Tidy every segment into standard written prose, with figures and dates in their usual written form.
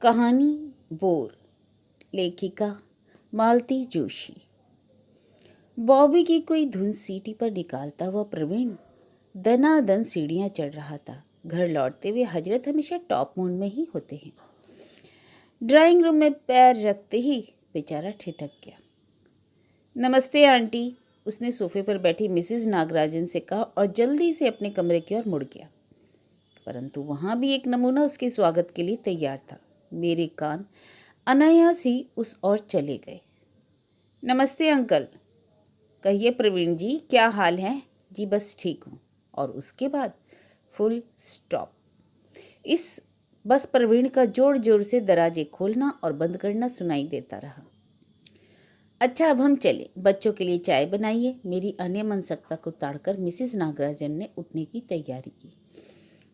कहानी बोर, लेखिका मालती जोशी। बॉबी की कोई धुन सीटी पर निकालता हुआ प्रवीण दनादन सीढ़ियां चढ़ रहा था। घर लौटते हुए हजरत हमेशा टॉप मूड में ही होते हैं। ड्राइंग रूम में पैर रखते ही बेचारा ठिठक गया। नमस्ते आंटी, उसने सोफे पर बैठी मिसेस नागराजन से कहा और जल्दी से अपने कमरे की ओर मुड़ गया। परंतु वहां भी एक नमूना उसके स्वागत के लिए तैयार था। मेरे कान अनायास ही उस ओर चले गए। नमस्ते अंकल। कहिए प्रवीण जी, क्या हाल है? जी बस ठीक हूँ। और उसके बाद फुल स्टॉप। इस बस प्रवीण का जोर जोर से दरवाजे खोलना और बंद करना सुनाई देता रहा। अच्छा, अब हम चले, बच्चों के लिए चाय बनाइए। मेरी अन्यमनस्कता को ताड़कर मिसेस नागराजन ने उठने की तैयारी की।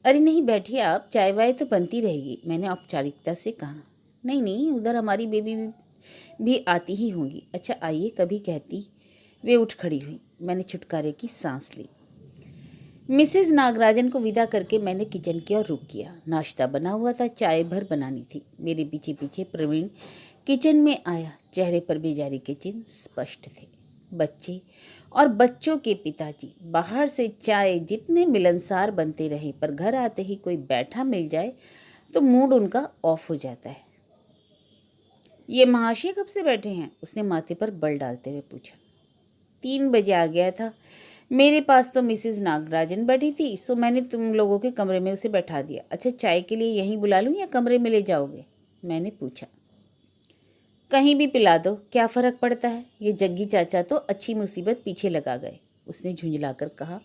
अरे नहीं, बैठिए आप, चाय वाय तो बनती रहेगी, मैंने औपचारिकता से कहा। नहीं नहीं, उधर हमारी बेबी भी आती ही होंगी। अच्छा आइए, कभी कहती। वे उठ खड़ी हुई। मैंने छुटकारे की सांस ली। मिसेस नागराजन को विदा करके मैंने किचन की ओर रुख किया। नाश्ता बना हुआ था, चाय भर बनानी थी। मेरे पीछे पीछे प्रवीण किचन में आया। चेहरे पर बेजारी के चिन्ह स्पष्ट थे। बच्चे और बच्चों के पिताजी बाहर से चाय जितने मिलनसार बनते रहे, पर घर आते ही कोई बैठा मिल जाए तो मूड उनका ऑफ हो जाता है। ये महाशय कब से बैठे हैं? उसने माथे पर बल डालते हुए पूछा। 3 बजे आ गया था। मेरे पास तो मिसेस नागराजन बैठी थी, सो मैंने तुम लोगों के कमरे में उसे बैठा दिया। अच्छा, चाय के लिए यहीं बुला लूं या कमरे में ले जाओगे? मैंने पूछा। कहीं भी पिला दो, क्या फर्क पड़ता है। ये जग्गी चाचा तो अच्छी मुसीबत पीछे लगा गए, उसने झुंझलाकर कहा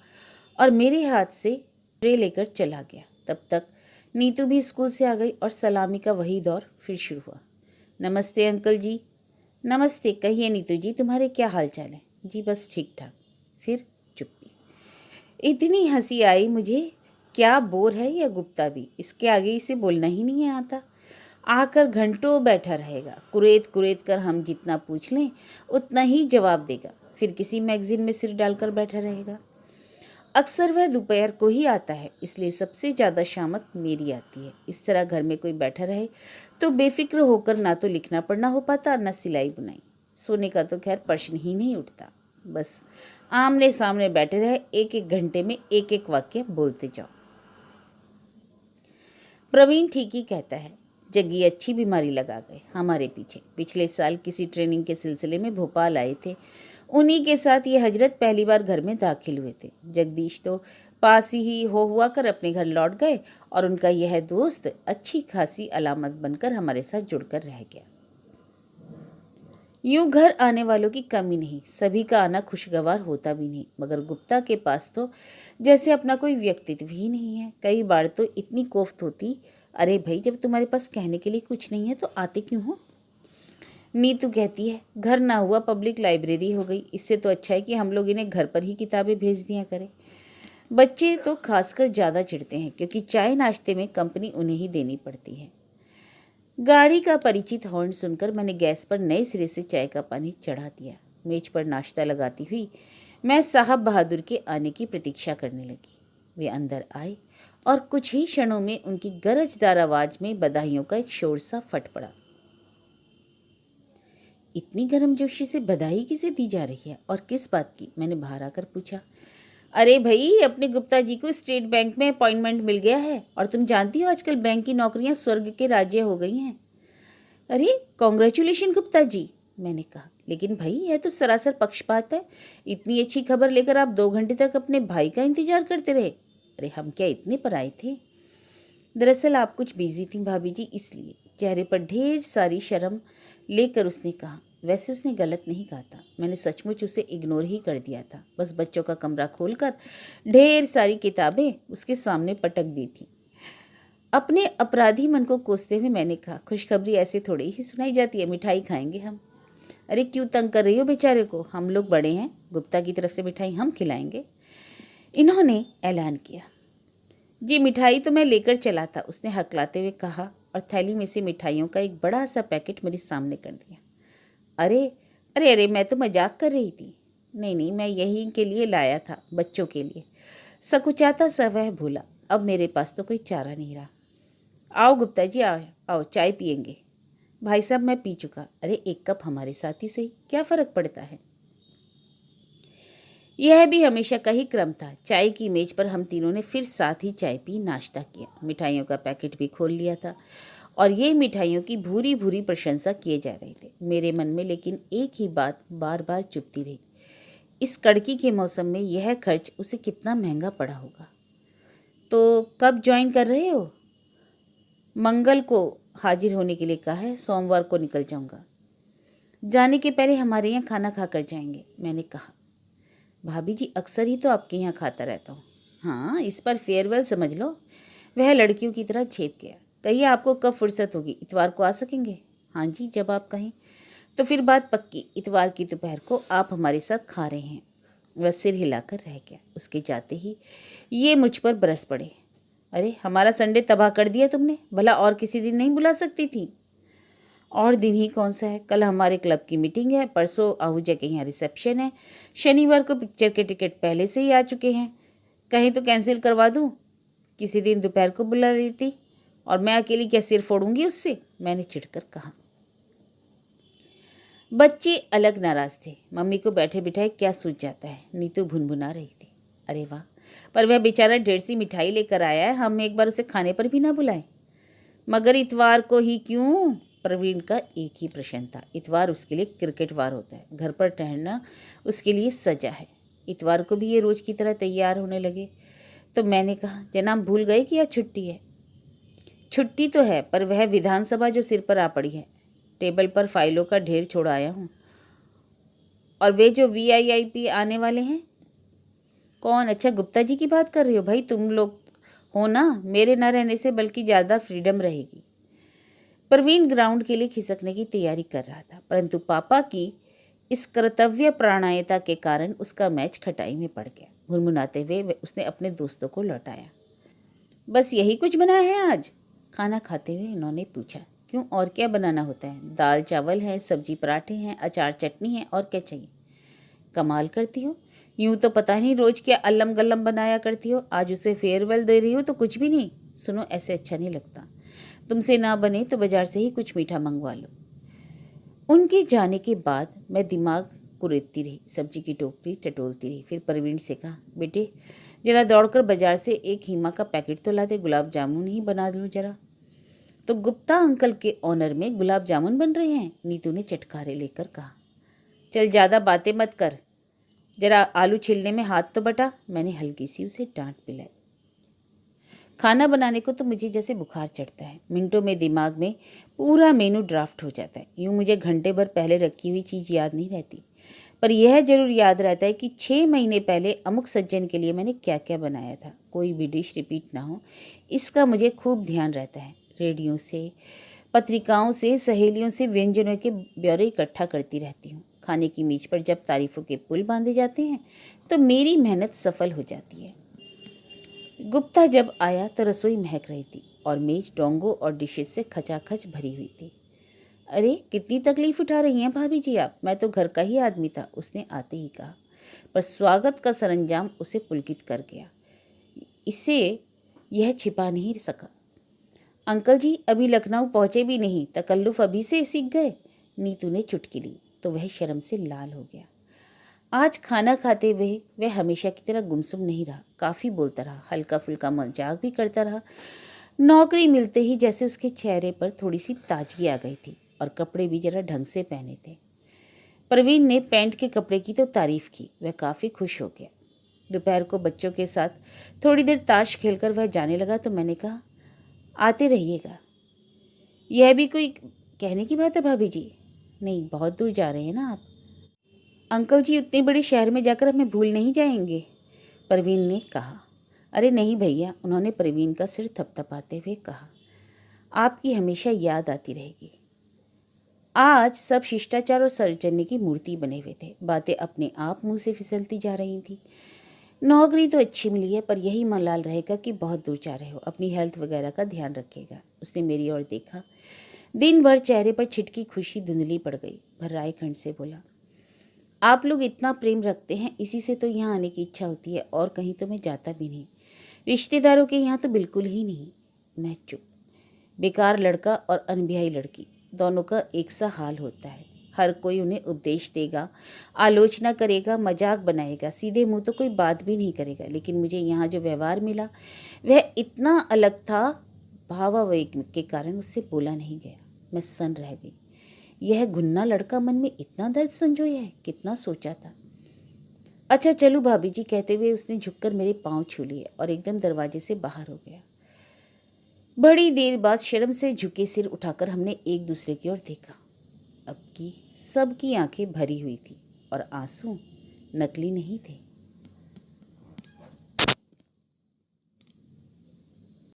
और मेरे हाथ से ट्रे लेकर चला गया। तब तक नीतू भी स्कूल से आ गई और सलामी का वही दौर फिर शुरू हुआ। नमस्ते अंकल जी। नमस्ते। कहिए नीतू जी, तुम्हारे क्या हाल चाल है? जी बस ठीक ठाक। फिर चुप्पी। इतनी हंसी आई मुझे। क्या बोर है या गुप्ता भी, इसके आगे इसे बोलना ही नहीं आता। आकर घंटों बैठा रहेगा, कुरेद कुरेद कर हम जितना पूछ लें उतना ही जवाब देगा। फिर किसी मैगजीन में सिर डालकर बैठा रहेगा। अक्सर वह दोपहर को ही आता है, इसलिए सबसे ज़्यादा शामत मेरी आती है। इस तरह घर में कोई बैठा रहे तो बेफिक्र होकर ना तो लिखना पढ़ना हो पाता, न सिलाई बुनाई। सोने का तो खैर प्रश्न ही नहीं उठता। बस आमने सामने बैठे रहे, एक एक घंटे में एक एक वाक्य बोलते जाओ। प्रवीण ठीक ही कहता है, जग्गी अच्छी बीमारी लगा गए हमारे पीछे। पिछले साल किसी ट्रेनिंग के सिलसिले में भोपाल आए थे। उन्हीं के साथ ये हजरत पहली बार घर में दाखिल हुए थे। जगदीश तो पास ही हो हुआ कर अपने घर लौट गए और उनका यह दोस्त अच्छी खासी अलामत बनकर हमारे साथ जुड़कर रह गया। यूं घर आने वालों की कमी नहीं, सभी का आना खुशगवार होता भी नहीं, मगर गुप्ता के पास तो जैसे अपना कोई व्यक्तित्व ही नहीं है। कई बार तो इतनी कोफ्त होती, अरे भाई जब तुम्हारे पास कहने के लिए कुछ नहीं है तो आते क्यों हो? नीतू कहती है घर ना हुआ पब्लिक लाइब्रेरी हो गई, इससे तो अच्छा है कि हम लोग इन्हें घर पर ही किताबें भेज दिया करें। बच्चे तो खासकर ज़्यादा चिढ़ते हैं, क्योंकि चाय नाश्ते में कंपनी उन्हें ही देनी पड़ती है। गाड़ी का परिचित हॉर्न सुनकर मैंने गैस पर नए सिरे से चाय का पानी चढ़ा दिया। मेज पर नाश्ता लगाती हुई मैं साहब बहादुर के आने की प्रतीक्षा करने लगी। वे अंदर आए और कुछ ही क्षणों में उनकी गरजदार आवाज में बधाइयों का एक शोर सा फट पड़ा। इतनी गर्मजोशी से बधाई किसे दी जा रही है और किस बात की? मैंने बाहर आकर पूछा। अरे भाई, अपने गुप्ता जी को स्टेट बैंक में अपॉइंटमेंट मिल गया है और तुम जानती हो आजकल बैंक की नौकरियां स्वर्ग के राज्य हो गई हैं। अरे कॉन्ग्रेचुलेशन गुप्ता जी, मैंने कहा। लेकिन भाई यह तो सरासर पक्षपात है। इतनी अच्छी खबर लेकर आप 2 घंटे तक अपने भाई का इंतजार करते रहे। अरे हम क्या इतने पर आए थे? दरअसल आप कुछ बिजी थी भाभी जी, इसलिए। चेहरे पर ढेर सारी शर्म लेकर उसने कहा। वैसे उसने गलत नहीं कहा था, मैंने सचमुच उसे इग्नोर ही कर दिया था। बस बच्चों का कमरा खोलकर ढेर सारी किताबें उसके सामने पटक दी थी। अपने अपराधी मन को कोसते हुए मैंने कहा, खुशखबरी ऐसे थोड़ी ही सुनाई जाती है, मिठाई खाएंगे हम। अरे क्यों तंग कर रही हो बेचारे को, हम लोग बड़े हैं, गुप्ता की तरफ से मिठाई हम खिलाएंगे, इन्होंने ऐलान किया। जी मिठाई तो मैं लेकर चला था, उसने हकलाते हुए कहा और थैली में से मिठाइयों का एक बड़ा सा पैकेट मेरे सामने कर दिया। अरे अरे अरे, मैं तो मजाक कर रही थी। नहीं नहीं, मैं यहीं के लिए लाया था, बच्चों के लिए। सकुचाता सा वह भूला। अब मेरे पास तो कोई चारा नहीं रहा। आओ गुप्ता जी आओ, आओ चाय पियेंगे। भाई साहब मैं पी चुका। अरे एक कप हमारे साथ ही सही, क्या फ़र्क पड़ता है। यह भी हमेशा का ही क्रम था। चाय की मेज पर हम तीनों ने फिर साथ ही चाय पी, नाश्ता किया, मिठाइयों का पैकेट भी खोल लिया था और ये मिठाइयों की भूरी भूरी प्रशंसा किए जा रहे थे। मेरे मन में लेकिन एक ही बात बार बार चुभती रही, इस कड़की के मौसम में यह खर्च उसे कितना महंगा पड़ा होगा। तो कब ज्वाइन कर रहे हो? मंगल को हाजिर होने के लिए कहा है, सोमवार को निकल जाऊंगा। जाने के पहले हमारे यहाँ खाना खा कर जाएंगे, मैंने कहा। भाभी जी अक्सर ही तो आपके यहाँ खाता रहता हूँ। हाँ, इस पर फेयरवेल समझ लो। वह लड़कियों की तरह झेप गया। कहिए आपको कब फुर्सत होगी, इतवार को आ सकेंगे? हाँ जी, जब आप कहें। तो फिर बात पक्की, इतवार की दोपहर को आप हमारे साथ खा रहे हैं। वह सिर हिलाकर रह गया। उसके जाते ही ये मुझ पर बरस पड़े। अरे हमारा संडे तबाह कर दिया तुमने, भला और किसी दिन नहीं बुला सकती थी? और दिन ही कौन सा है, कल हमारे क्लब की मीटिंग है, परसों आहूजा के यहाँ रिसेप्शन है, शनिवार को पिक्चर के टिकट पहले से ही आ चुके हैं। कहीं तो कैंसिल करवा दूँ? किसी दिन दोपहर को बुला लेती और मैं अकेली क्या सिर फोड़ूंगी उससे, मैंने चिढ़कर कहा। बच्चे अलग नाराज थे। मम्मी को बैठे बिठाए क्या सूझ जाता है, नीतू भुनभुना रही थी। अरे वाह, पर वह बेचारा 1.5 सी मिठाई लेकर आया है, हम एक बार उसे खाने पर भी ना बुलाएं। मगर इतवार को ही क्यों? प्रवीण का एक ही प्रश्न था। इतवार उसके लिए क्रिकेट वार होता है, घर पर ठहरना उसके लिए सजा है। इतवार को भी ये रोज की तरह तैयार होने लगे तो मैंने कहा, जनाब भूल गए कि यह छुट्टी है? छुट्टी तो है, पर वह विधानसभा जो सिर पर आ पड़ी है। टेबल पर फाइलों का ढेर छोड़ आया हूँ। और वे जो वीआईआईपी आने वाले हैं? कौन? अच्छा, गुप्ता जी की बात कर रही हो? भाई तुम लोग हो ना, मेरे न रहने से बल्कि ज़्यादा फ्रीडम रहेगी। प्रवीण ग्राउंड के लिए खिसकने की तैयारी कर रहा था, परंतु पापा की इस कर्तव्य प्राणायता के कारण उसका मैच खटाई में पड़ गया। मुनमुनाते हुए उसने अपने दोस्तों को लौटाया। बस यही कुछ बनाया है आज? खाना खाते हुए उन्होंने पूछा। क्यों, और क्या बनाना होता है? दाल चावल है, सब्जी पराठे हैं, अचार चटनी है, और क्या चाहिए? कमाल करती हो, यूं तो पता नहीं रोज क्या अल्लम गल्लम बनाया करती हो, आज उसे फेयरवेल दे रही हो तो कुछ भी नहीं। सुनो, ऐसे अच्छा नहीं लगता। तुमसे ना बने तो बाजार से ही कुछ मीठा मंगवा लो। उनके जाने के बाद मैं दिमाग कुरेदती रही, सब्जी की टोकरी टटोलती रही। फिर प्रवीण से कहा, बेटे जरा दौड़कर बाजार से एक हीमा का पैकेट तो ला दे, गुलाब जामुन ही बना लूँ जरा। तो गुप्ता अंकल के ऑनर में गुलाब जामुन बन रहे हैं, नीतू ने चटकारे लेकर कहा। चल ज़्यादा बातें मत कर, जरा आलू छीलने में हाथ तो बटा, मैंने हल्की सी उसे डांट पिलाई। खाना बनाने को तो मुझे जैसे बुखार चढ़ता है, मिनटों में दिमाग में पूरा मेनू ड्राफ्ट हो जाता है। यूँ मुझे घंटे भर पहले रखी हुई चीज़ याद नहीं रहती, पर यह जरूर याद रहता है कि 6 महीने पहले अमुक सज्जन के लिए मैंने क्या क्या बनाया था। कोई भी डिश रिपीट ना हो, इसका मुझे खूब ध्यान रहता है। रेडियो से, पत्रिकाओं से, सहेलियों से व्यंजनों के ब्यौरे इकट्ठा करती रहती हूँ। खाने की मेज पर जब तारीफों के पुल बांधे जाते हैं तो मेरी मेहनत सफल हो जाती है। गुप्ता जब आया तो रसोई महक रही थी और मेज डोंगों और डिशेस से खचाखच भरी हुई थी। अरे कितनी तकलीफ उठा रही हैं भाभी जी आप, मैं तो घर का ही आदमी था, उसने आते ही कहा। पर स्वागत का सरंजाम उसे पुलकित कर गया, इसे यह छिपा नहीं सका। अंकल जी अभी लखनऊ पहुंचे भी नहीं, तकल्लुफ अभी से सीख गए? नीतू ने चुटकी ली तो वह शर्म से लाल हो गया। आज खाना खाते हुए वह हमेशा की तरह गुमसुम नहीं रहा, काफ़ी बोलता रहा, हल्का फुल्का मजाक भी करता रहा। नौकरी मिलते ही जैसे उसके चेहरे पर थोड़ी सी ताजगी आ गई थी और कपड़े भी जरा ढंग से पहने थे। प्रवीण ने पैंट के कपड़े की तो तारीफ की, वह काफ़ी खुश हो गया। दोपहर को बच्चों के साथ थोड़ी देर ताश खेलकर वह जाने लगा तो मैंने कहा, आते रहिएगा। यह भी कोई कहने की बात है भाभी जी? नहीं, बहुत दूर जा रहे हैं ना आप। अंकल जी उतने बड़े शहर में जाकर हमें भूल नहीं जाएंगे? प्रवीण ने कहा। अरे नहीं भैया, उन्होंने प्रवीण का सिर थपथपाते हुए कहा, आपकी हमेशा याद आती रहेगी। आज सब शिष्टाचार और सौजन्य की मूर्ति बने हुए थे, बातें अपने आप मुंह से फिसलती जा रही थी। नौकरी तो अच्छी मिली है, पर यही मलाल रहेगा कि बहुत दूर जा रहे हो, अपनी हेल्थ वगैरह का ध्यान रखिएगा। उसने मेरी ओर देखा, दिन भर चेहरे पर छिटकी खुशी धुंधली पड़ गई। भर्राए खंड से बोला, आप लोग इतना प्रेम रखते हैं, इसी से तो यहाँ आने की इच्छा होती है, और कहीं तो मैं जाता भी नहीं, रिश्तेदारों के यहाँ तो बिल्कुल ही नहीं। मैं चुप। बेकार लड़का और अनब्याही लड़की दोनों का एक सा हाल होता है। हर कोई उन्हें उपदेश देगा, आलोचना करेगा, मजाक बनाएगा, सीधे मुंह तो कोई बात भी नहीं करेगा। लेकिन मुझे यहाँ जो व्यवहार मिला वह इतना अलग था, भावावेग के कारण उससे बोला नहीं गया। मैं सन्न रह गई। यह घुन्ना लड़का मन में इतना दर्द संजोया है, कितना सोचा था। अच्छा चलो भाभी जी, कहते हुए उसने झुककर मेरे पाँव छू लिए और एकदम दरवाजे से बाहर हो गया। बड़ी देर बाद शर्म से झुके सिर उठाकर हमने एक दूसरे की ओर देखा। अब की सबकी आंखें भरी हुई थी और आंसू नकली नहीं थे।